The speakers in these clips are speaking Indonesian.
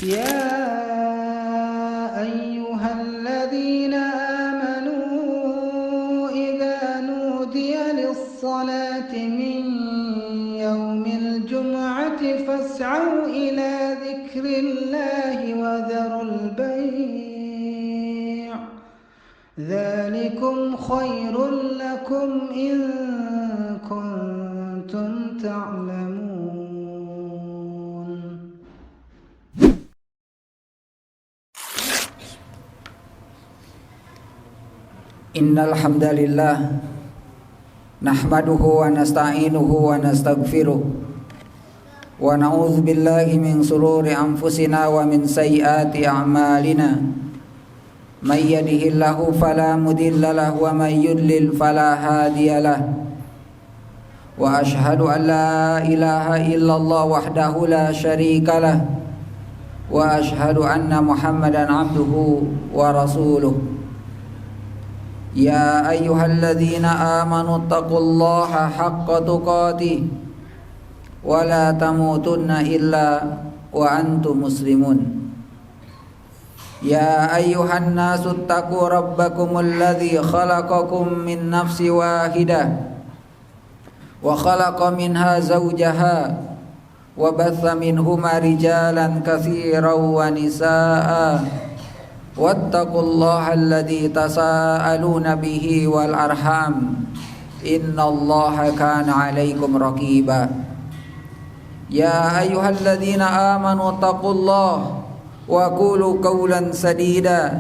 يا أيها الذين آمنوا إذا نودي للصلاة من يوم الجمعة فاسعوا إلى ذكر الله وذروا البيع ذلكم خير لكم إن كنتم تعلمون. Innal hamdalillah nahmaduhu wa nasta'inuhu wa nastaghfiruh wa na'udzu billahi min shururi anfusina wa min sayyiati a'malina may yahdihillahu fala mudilla lahu wa may yudlil fala hadiyalah wa ashhadu an la ilaha illallah wahdahu la syarikalah wa ashhadu anna muhammadan abduhu wa rasuluh. Ya ayyuhalladzina amanu taqullaha haqqa tuqatih wa la tamutunna illa wa antum muslimun. Ya ayyuhan nasu taqu rabbakumul ladzi khalaqakum min nafsin wahidah wa khalaqa minha zawjaha wa batha minhuma rijalan katsiran wa nisaa'a wattaqullaha alladzi tasaaluna bihi wal arham innallaha kana 'alaikum raqiba. Ya ayyuhalladzina amanu taqullaha wa qulu qawlan sadida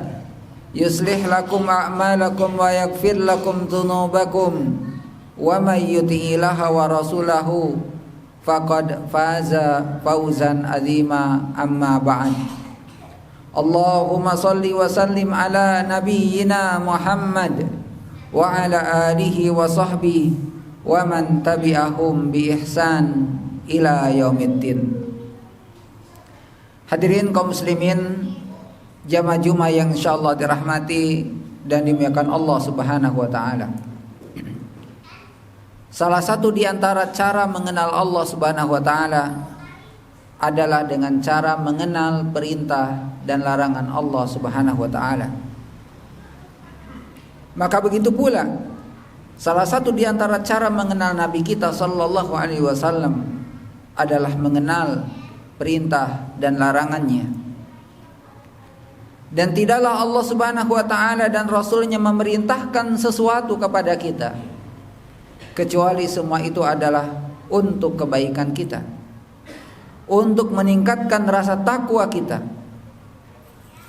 yuslih lakum a'malakum wa yaghfir lakum dhunubakum wa may yuti'illaha wa rasulahu faqad faza fawzan 'azima. Amma ba'd. Allahumma salli wa sallim ala nabiyyina Muhammad wa ala alihi wa sahbihi wa man tabi'ahum bi ihsan ila yaumiddin. Hadirin kaum muslimin jamaah Jumat yang insyaallah dirahmati dan dimuliakan Allah Subhanahu wa taala. Salah satu di antara cara mengenal Allah Subhanahu wa taala adalah dengan cara mengenal perintah dan larangan Allah Subhanahu wa taala. Maka begitu pula salah satu di antara cara mengenal Nabi kita sallallahu alaihi wasallam adalah mengenal perintah dan larangannya. Dan tidaklah Allah Subhanahu wa taala dan Rasulnya memerintahkan sesuatu kepada kita kecuali semua itu adalah untuk kebaikan kita, untuk meningkatkan rasa takwa kita,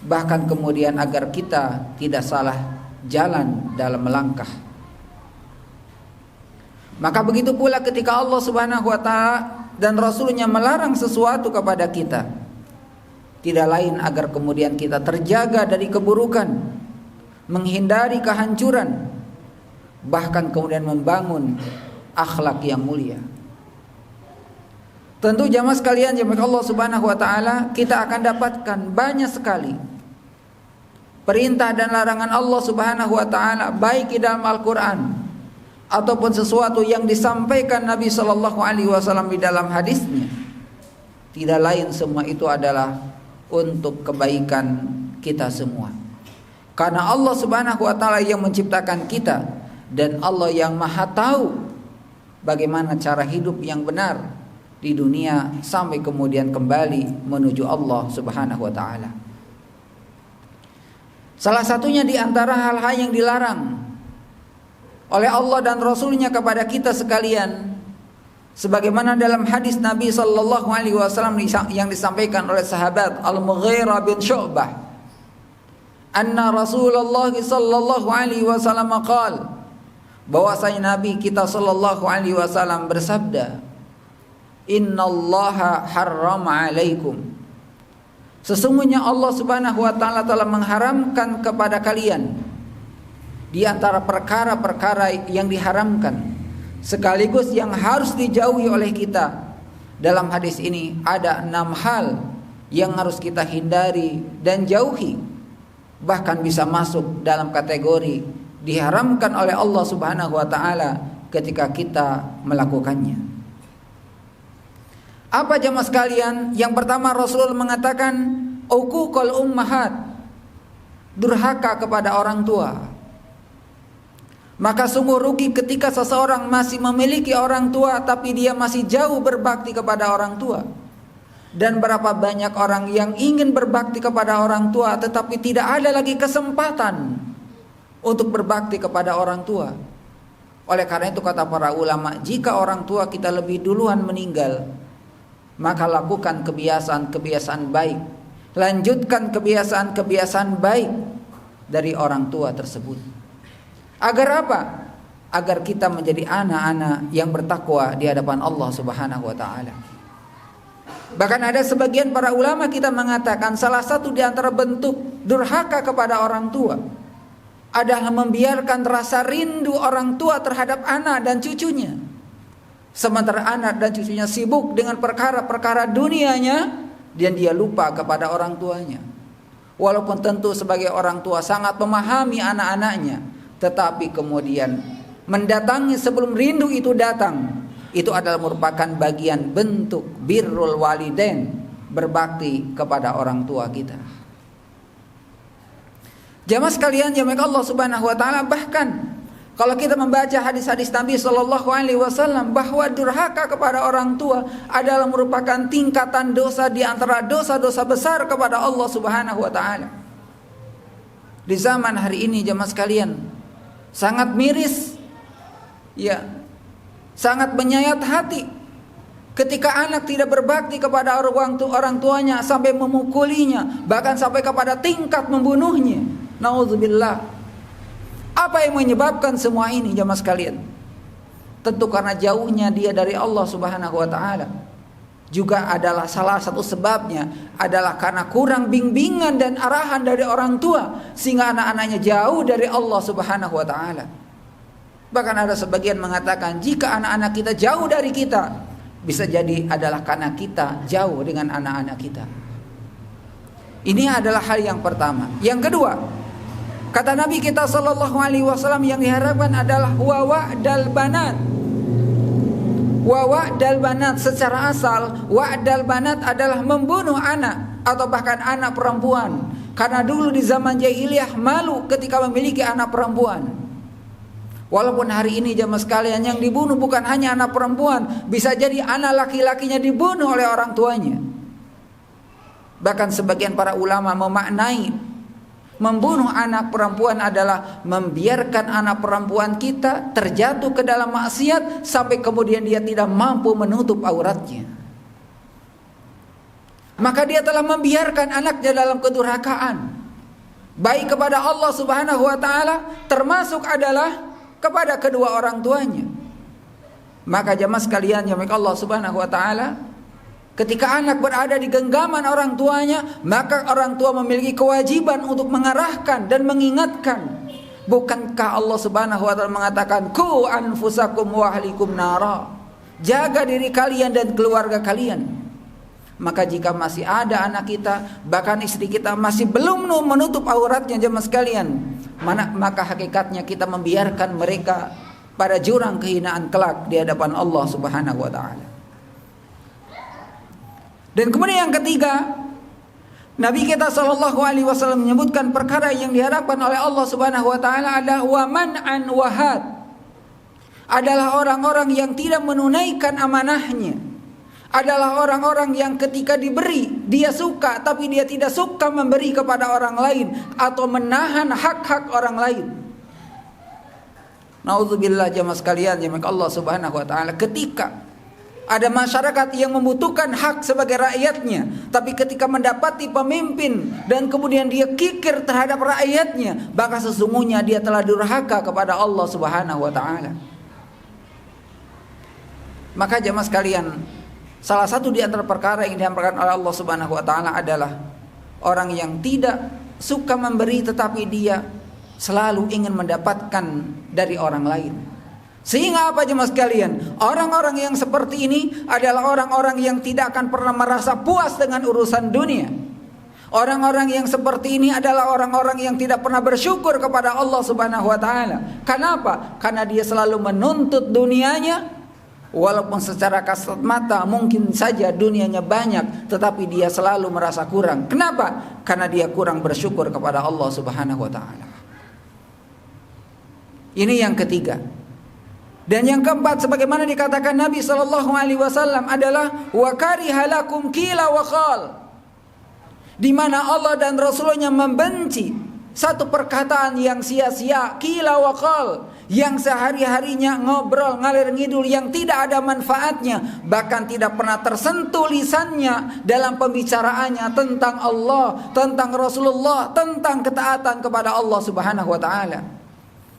bahkan kemudian agar kita tidak salah jalan dalam melangkah. Maka begitu pula ketika Allah Subhanahu wa taala dan Rasulnya melarang sesuatu kepada kita, tidak lain agar kemudian kita terjaga dari keburukan, menghindari kehancuran, bahkan kemudian membangun akhlak yang mulia. Tentu jamaah sekalian, jamaah Allah Subhanahu wa taala, kita akan dapatkan banyak sekali perintah dan larangan Allah Subhanahu wa taala, baik di dalam Al-Qur'an ataupun sesuatu yang disampaikan Nabi sallallahu alaihi wasallam di dalam hadisnya. Tidak lain semua itu adalah untuk kebaikan kita semua. Karena Allah Subhanahu wa taala yang menciptakan kita dan Allah yang Maha tahu bagaimana cara hidup yang benar di dunia sampai kemudian kembali menuju Allah Subhanahu wa taala. Salah satunya di antara hal-hal yang dilarang oleh Allah dan Rasulnya kepada kita sekalian, sebagaimana dalam hadis Nabi sallallahu alaihi wasallam yang disampaikan oleh sahabat Al-Mughirah bin Syu'bah, anna Rasulullah sallallahu alaihi wasallam qala, bahwasanya Nabi kita sallallahu alaihi wasallam bersabda, innallaha harrama alaikum, sesungguhnya Allah Subhanahu wa taala telah mengharamkan kepada kalian di antara perkara-perkara yang diharamkan sekaligus yang harus dijauhi oleh kita. Dalam hadis ini ada 6 hal yang harus kita hindari dan jauhi, bahkan bisa masuk dalam kategori diharamkan oleh Allah Subhanahu wa taala ketika kita melakukannya. Apa jemaah sekalian? Yang pertama Rasul mengatakan uququl ummahat, durhaka kepada orang tua. Maka sungguh rugi ketika seseorang masih memiliki orang tua tapi dia masih jauh berbakti kepada orang tua. Dan berapa banyak orang yang ingin berbakti kepada orang tua tetapi tidak ada lagi kesempatan untuk berbakti kepada orang tua. Oleh karena itu kata para ulama, jika orang tua kita lebih duluan meninggal, maka lakukan kebiasaan-kebiasaan baik. Lanjutkan kebiasaan-kebiasaan baik dari orang tua tersebut. Agar apa? Agar kita menjadi anak-anak yang bertakwa di hadapan Allah Subhanahu wa taala. Bahkan ada sebagian para ulama kita mengatakan salah satu di antara bentuk durhaka kepada orang tua adalah membiarkan rasa rindu orang tua terhadap anak dan cucunya. Sementara anak dan cucunya sibuk dengan perkara-perkara dunianya dan dia lupa kepada orang tuanya. Walaupun tentu sebagai orang tua sangat memahami anak-anaknya, tetapi kemudian mendatangi sebelum rindu itu datang, itu adalah merupakan bagian bentuk birrul walidain, berbakti kepada orang tua kita. Jamaah sekalian, jamaah Allah Subhanahu wa taala, bahkan kalau kita membaca hadis-hadis Nabi sallallahu alaihi wasallam bahwa durhaka kepada orang tua adalah merupakan tingkatan dosa di antara dosa-dosa besar kepada Allah Subhanahu wa taala. Di zaman hari ini jamaah sekalian, sangat miris, ya, sangat menyayat hati ketika anak tidak berbakti kepada orang tuanya sampai memukulinya, bahkan sampai kepada tingkat membunuhnya. Nauzubillah. Apa yang menyebabkan semua ini jemaah sekalian? Tentu karena jauhnya dia dari Allah Subhanahu wa taala. Juga adalah salah satu sebabnya adalah karena kurang bimbingan dan arahan dari orang tua sehingga anak-anaknya jauh dari Allah Subhanahu wa taala. Bahkan ada sebagian mengatakan jika anak-anak kita jauh dari kita, bisa jadi adalah karena kita jauh dengan anak-anak kita. Ini adalah hal yang pertama. Yang kedua, kata Nabi kita sallallahu alaihi wasallam yang diharapkan adalah wa'dal banat. Wa'dal banat secara asal, wa'dal banat adalah membunuh anak atau bahkan anak perempuan. Karena dulu di zaman jahiliyah malu ketika memiliki anak perempuan. Walaupun hari ini jamaah sekalian yang dibunuh bukan hanya anak perempuan, bisa jadi anak laki-lakinya dibunuh oleh orang tuanya. Bahkan sebagian para ulama memaknai membunuh anak perempuan adalah membiarkan anak perempuan kita terjatuh ke dalam maksiat sampai kemudian dia tidak mampu menutup auratnya. Maka dia telah membiarkan anaknya dalam kedurhakaan, baik kepada Allah Subhanahu wa taala termasuk adalah kepada kedua orang tuanya. Maka jemaah sekalian, jemaah Allah Subhanahu wa taala, ketika anak berada di genggaman orang tuanya, maka orang tua memiliki kewajiban untuk mengarahkan dan mengingatkan. Bukankah Allah Subhanahu wa taala mengatakan, "Qu anfusakum wa ahlikum nara." Jaga diri kalian dan keluarga kalian. Maka jika masih ada anak kita, bahkan istri kita masih belum menutup auratnya jemaah sekalian, maka hakikatnya kita membiarkan mereka pada jurang kehinaan kelak di hadapan Allah Subhanahu wa taala. Dan kemudian yang ketiga, Nabi kita sallallahu alaihi wasallam menyebutkan perkara yang diharapkan oleh Allah Subhanahu wa taala adalah wa man'an wahad. Adalah orang-orang yang tidak menunaikan amanahnya. Adalah orang-orang yang ketika diberi dia suka tapi dia tidak suka memberi kepada orang lain atau menahan hak-hak orang lain. Nauzubillah jemaah sekalian, jemaah Allah Subhanahu wa taala, ketika ada masyarakat yang membutuhkan hak sebagai rakyatnya, tapi ketika mendapati pemimpin dan kemudian dia kikir terhadap rakyatnya, maka sesungguhnya dia telah durhaka kepada Allah Subhanahu wa taala. Maka jemaah sekalian, salah satu di antara perkara yang diharamkan oleh Allah Subhanahu wa taala adalah orang yang tidak suka memberi tetapi dia selalu ingin mendapatkan dari orang lain. Sehingga apa jemaah sekalian? Orang-orang yang seperti ini adalah orang-orang yang tidak akan pernah merasa puas dengan urusan dunia. Orang-orang yang seperti ini adalah orang-orang yang tidak pernah bersyukur kepada Allah Subhanahu wa taala. Kenapa? Karena dia selalu menuntut dunianya Walaupun secara kasat mata mungkin saja dunianya banyak, tetapi dia selalu merasa kurang. Kenapa? Karena dia kurang bersyukur kepada Allah Subhanahu wa taala. Ini yang ketiga. Dan yang keempat, sebagaimana dikatakan Nabi sallallahu alaihi wasallam adalah wa kariha lakum qila wa qal. Di mana Allah dan Rasulnya membenci satu perkataan yang sia-sia, qila wa qal, yang sehari-harinya ngobrol ngalir ngidul yang tidak ada manfaatnya, bahkan tidak pernah tersentuh lisannya dalam pembicaraannya tentang Allah, tentang Rasulullah, tentang ketaatan kepada Allah Subhanahu wa taala.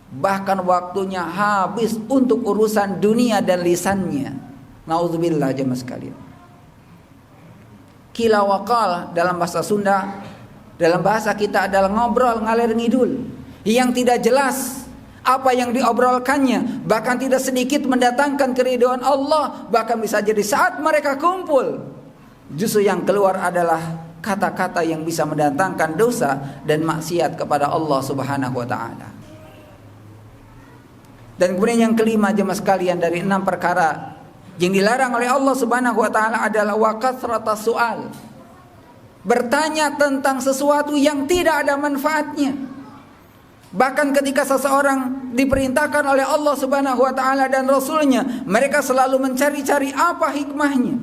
Bahkan waktunya habis untuk urusan dunia dan lisannya. Nauzubillah jemaah sekalian. Qila wa qal dalam bahasa Sunda, dalam bahasa kita adalah ngobrol ngalir ngidul yang tidak jelas apa yang diobrolkannya, bahkan tidak sedikit mendatangkan keridhaan Allah. Bahkan bisa jadi saat mereka kumpul, justru yang keluar adalah kata-kata yang bisa mendatangkan dosa dan maksiat kepada Allah Subhanahu wa taala. Dan kemudian yang kelima jemaah sekalian, dari 6 perkara yang dilarang oleh Allah Subhanahu wa taala adalah wa kathratas su'al. Bertanya tentang sesuatu yang tidak ada manfaatnya. Bahkan ketika seseorang diperintahkan oleh Allah Subhanahu wa taala dan Rasulnya, mereka selalu mencari-cari apa hikmahnya,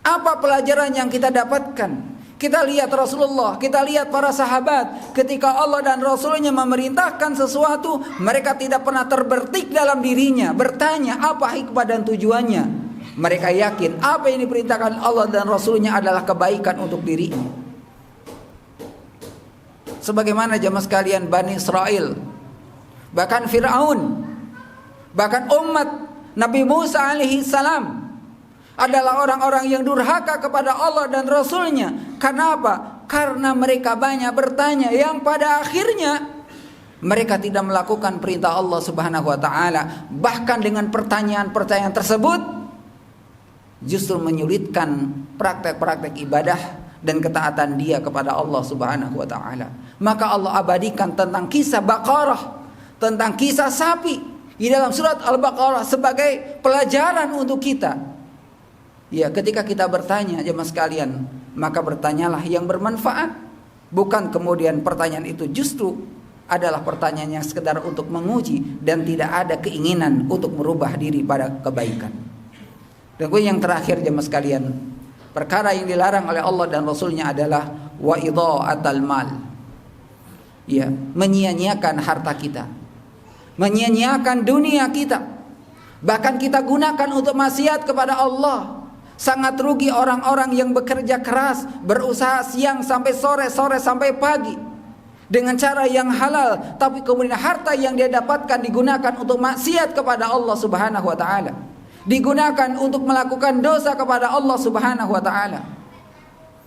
apa pelajaran yang kita dapatkan. Kita lihat Rasulullah, kita lihat para sahabat, ketika Allah dan Rasulnya memerintahkan sesuatu, mereka tidak pernah terbertik dalam dirinya bertanya apa hikmah dan tujuannya. Mereka yakin apa yang diperintahkan Allah dan Rasulnya adalah kebaikan untuk dirinya. Sebagaimana jemaah sekalian Bani Israel, bahkan Fir'aun, bahkan umat Nabi Musa alaihi salam adalah orang-orang yang durhaka kepada Allah dan Rasulnya. Karena apa? Karena mereka banyak bertanya yang pada akhirnya mereka tidak melakukan perintah Allah Subhanahu wa taala. Bahkan dengan pertanyaan-pertanyaan tersebut justru menyulitkan praktek-praktek ibadah dan ketaatan dia kepada Allah Subhanahu wa taala. Maka Allah abadikan tentang kisah Baqarah, tentang kisah sapi di dalam surat Al-Baqarah sebagai pelajaran untuk kita. Ya, ketika kita bertanya jemaah sekalian, maka bertanyalah yang bermanfaat. Bukan kemudian pertanyaan itu justru adalah pertanyaan yang sekedar untuk menguji dan tidak ada keinginan untuk merubah diri pada kebaikan. Dan yang terakhir jemaah sekalian, perkara yang dilarang oleh Allah dan Rasulnya adalah wa idha'atal mal. Ya, menyia-nyiakan harta kita, menyia-nyiakan dunia kita, bahkan kita gunakan untuk maksiat kepada Allah. Sangat rugi orang-orang yang bekerja keras, berusaha siang sampai sore, sore sampai pagi dengan cara yang halal, tapi kemudian harta yang dia dapatkan digunakan untuk maksiat kepada Allah Subhanahu wa taala, digunakan untuk melakukan dosa kepada Allah Subhanahu wa taala.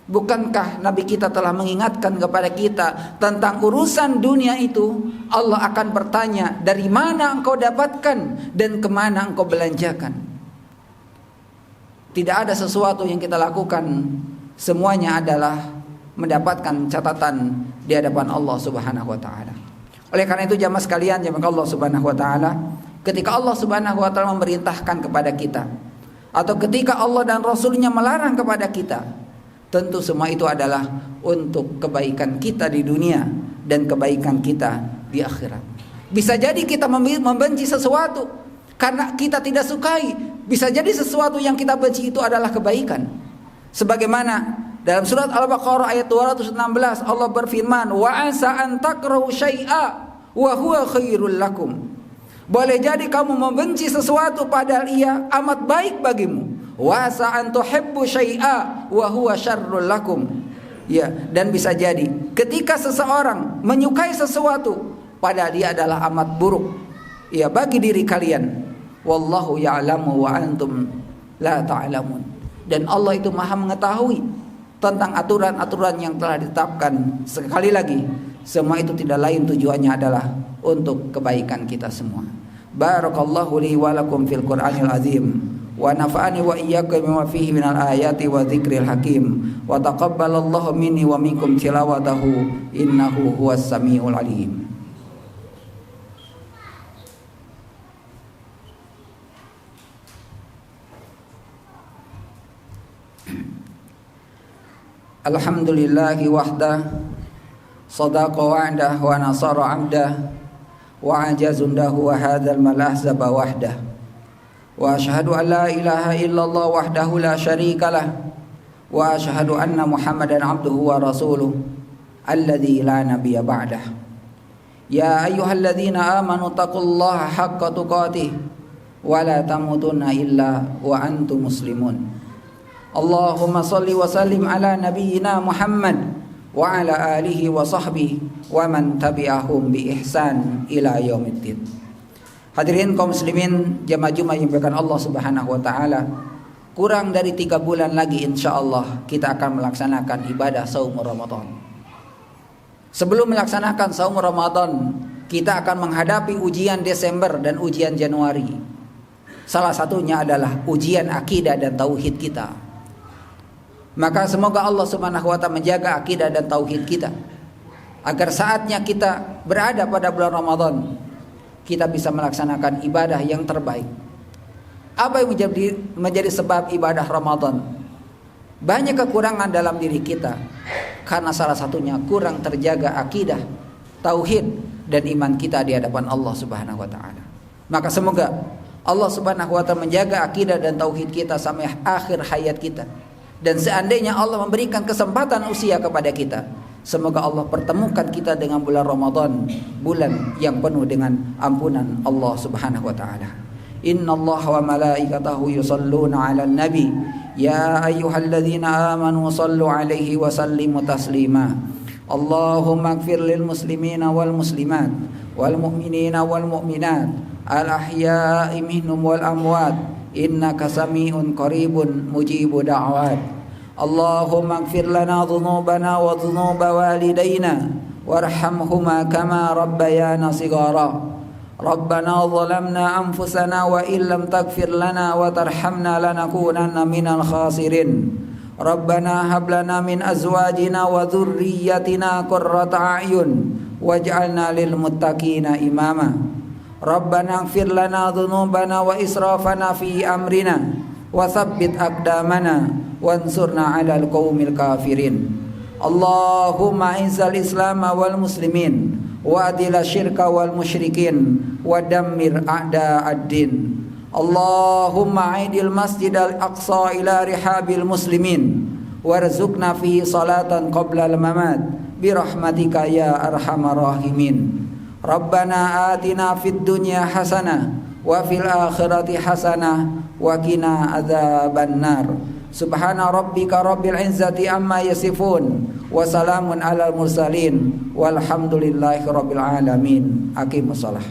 Bukankah Nabi kita telah mengingatkan kepada kita tentang urusan dunia itu? Allah akan bertanya, dari mana engkau dapatkan dan kemana engkau belanjakan. Tidak ada sesuatu yang kita lakukan, semuanya adalah mendapatkan catatan di hadapan Allah Subhanahu wa taala. Oleh karena itu jamaah sekalian, jamaah Allah Subhanahu wa taala, ketika Allah Subhanahu wa taala memerintahkan kepada kita, atau ketika Allah dan Rasulnya melarang kepada kita, tentu semua itu adalah untuk kebaikan kita di dunia dan kebaikan kita di akhirat. Bisa jadi kita membenci sesuatu karena kita tidak sukai. Bisa jadi sesuatu yang kita benci itu adalah kebaikan. Sebagaimana dalam surat Al-Baqarah ayat 216 Allah berfirman, wa asa an takrahu syai'a wa huwa khairul lakum. Boleh jadi kamu membenci sesuatu padahal ia amat baik bagimu. Wa asa an tuhibbu syai'a wa huwa syarrul lakum. Ya, dan bisa jadi ketika seseorang menyukai sesuatu padahal dia adalah amat buruk ya bagi diri kalian. Wallahu ya'lamu wa antum la ta'lamun. Dan Allah itu Maha mengetahui tentang aturan-aturan yang telah ditetapkan. Sekali lagi, semua itu tidak lain tujuannya adalah untuk kebaikan kita semua. Barakallahu li wa lakum fil Qur'anil azim wa nafa'ani wa iyyakum bima fihi minal ayati wa dzikril hakim wa taqabbalallahu minni wa minkum tilawatahu innahu huwas samiul alim. Alhamdulillahi wahdah, sadaqa wa'dah wa nasara 'abdah, wa ajazundahu wa hadzal malahzaba wahdah. Wa asyhadu an la ilaha illallah wahdahu la syarikalah, wa asyhadu anna Muhammadan 'abduhu wa rasuluh alladzi la nabiyya ba'dah. Ya ayyuhalladzina amanu taqullaha haqqa tuqatih wa la tamutunna illa wa antum muslimun. Allahumma salli wa sallim ala nabiyyina Muhammad wa ala alihi wa sahbihi wa man tabi'ahum bi ihsan ila yaumiddin. Hadirin kaum muslimin jamaah Jumat yang dimuliakan Allah Subhanahu wa taala, kurang dari 3 bulan lagi insyaallah kita akan melaksanakan ibadah saum Ramadan. Sebelum melaksanakan saum Ramadan, kita akan menghadapi ujian Desember dan ujian Januari. Salah satunya adalah ujian akidah dan tauhid kita. Maka semoga Allah Subhanahu wa taala menjaga akidah dan tauhid kita, agar saatnya kita berada pada bulan Ramadan, kita bisa melaksanakan ibadah yang terbaik. Apa yang menjadi sebab ibadah Ramadan? Banyak kekurangan dalam diri kita, karena salah satunya kurang terjaga akidah, tauhid, dan iman kita di hadapan Allah Subhanahu wa taala. Maka semoga Allah Subhanahu wa taala menjaga akidah dan tauhid kita sampai akhir hayat kita. Dan seandainya Allah memberikan kesempatan usia kepada kita, semoga Allah pertemukan kita dengan bulan Ramadan, bulan yang penuh dengan ampunan Allah Subhanahu wa taala. Innallaha wa malaikatahu yusholluna 'alan nabi ya ayyuhalladzina amanu shallu 'alaihi wa sallimu taslima. Allahumma ighfir lil muslimina wal muslimat wal mu'minina wal mu'minat al ahya'i minhum wal amwat innaka sami'un qaribun mujibu da'wat. Allahumma ighfir lana dhunubana wa dhunuba walidayna warhamhuma kama rabbayana shighara. Rabbana zalamna anfusana wa illam taghfir lana wa tarhamna lanakunanna minal khasirin. Rabbana hab lana min azwajina wa dhurriyyatina qurrata a'yun waj'alna lil muttaqina imama. Rabbana ighfir lana dhunubana wa israfana fi amrina wa tsabbit aqdamana wansurna 'alal qaumil kafirin. Allahumma izzal islam wal muslimin wa adil syirka wal musyrikin wa dammir a'da'ad din. Allahumma aidil masjidal aqsa ila rihabil muslimin warzuqna fihi salatan qabla al mamat bi rahmatika ya arhamar rahimin. Rabbana atina fid dunya hasanah wa fil akhirati hasanah wa qina adzabannar. Subhana rabbika rabbil izzati amma yasifun wa salamun alal mursalin walhamdulillahi rabbil alamin. Aqimus shalah.